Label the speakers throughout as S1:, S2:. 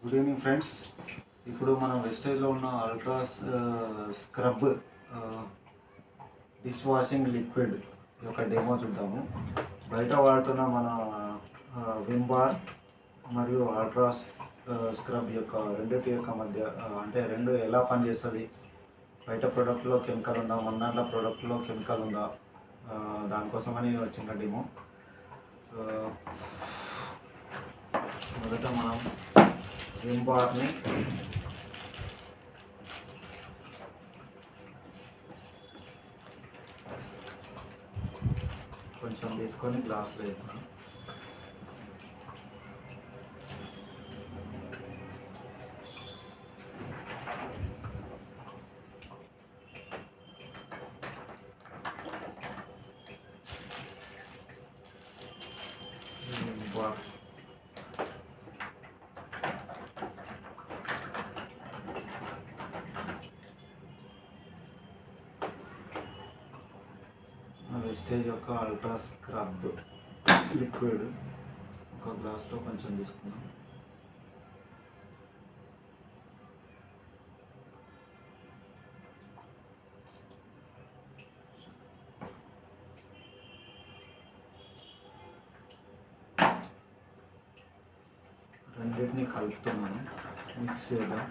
S1: Good evening friends. ఇప్పుడు మనం వెస్టేజ్లో ఉన్న ultra scrub dish washing liquid యొక్క డెమో చూద్దాము. బయట వాడుతున్న మన విమ్ బార్ మరియు అల్ట్రా స్క్రబ్ యొక్క రెండింటి యొక్క మధ్య అంటే రెండు ఎలా పనిచేస్తుంది, బయట ప్రోడక్ట్లో కెమికల్ ఉందా, మన దాంట్లో ప్రోడక్ట్లో కెమికల్ ఉందా, దానికోసమని వచ్చిన డెమో. మొదట మనం విమ్ బార్ని కొంచెం తీసుకొని గ్లాస్లో వేద్దాం. బార్ వెస్టేజ్ యొక్క అల్ట్రా స్క్రబ్ లిక్విడ్ ఒక గ్లాస్లో కొంచెం తీసుకున్నాం. రెండింటిని కలుపుతున్నాను, మిక్స్ చేద్దాం.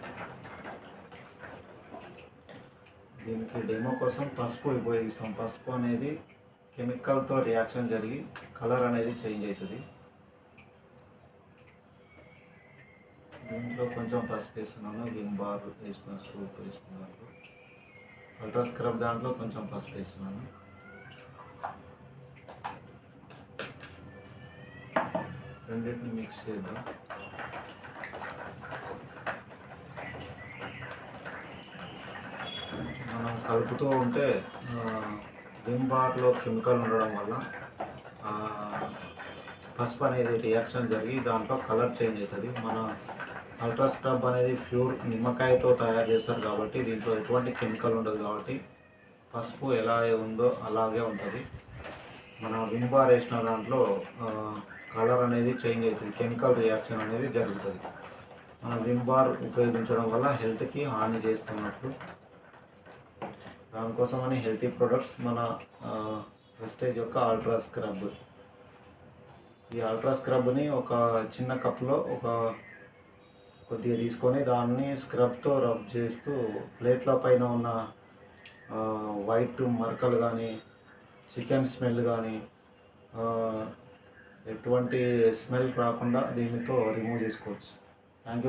S1: దీనికి డెమో కోసం పసుపు ఉపయోగిస్తాం. పసుపు అనేది కెమికల్తో రియాక్షన్ జరిగి కలర్ అనేది చేంజ్ అవుతుంది. దీంట్లో కొంచెం పసుపు వేస్తున్నాను. విమ్ బార్ వేసిన సోప్ వేసుకున్నాను. అల్ట్రా స్క్రబ్ దాంట్లో కొంచెం పసుపు వేస్తున్నాను. రెండింటిని మిక్స్ చేద్దాం. మనం కలుపుతూ ఉంటే విమ్ బార్లో కెమికల్ ఉండడం వల్ల పసుపు అనేది రియాక్షన్ జరిగి దాంట్లో కలర్ చేంజ్ అవుతుంది. మన అల్ట్రా స్క్రబ్ అనేది ప్యూర్ నిమ్మకాయతో తయారు చేస్తారు కాబట్టి దీంట్లో ఎటువంటి కెమికల్ ఉండదు. కాబట్టి పసుపు ఎలా ఉందో అలాగే ఉంటుంది. మన విమ్ బార్ వేసిన దాంట్లో కలర్ అనేది చేంజ్ అవుతుంది, కెమికల్ రియాక్షన్ అనేది జరుగుతుంది. మన విమ్ బార్ ఉపయోగించడం వల్ల హెల్త్కి హాని చేస్తున్నట్లు. దానికోసమని హెల్తీ ప్రొడక్ట్స్ మన వెస్టేజ్ యొక్క అల్ట్రా స్క్రబ్. ఈ అల్ట్రా స్క్రబ్ని ఒక చిన్న కప్లో కొద్దిగా తీసుకొని దాన్ని స్క్రబ్తో రబ్ చేస్తూ ప్లేట్ల పైన ఉన్న వైట్ మరకలు కానీ, చికెన్ స్మెల్ కానీ, ఎటువంటి స్మెల్ రాకుండా దీనితో రిమూవ్ చేసుకోవచ్చు.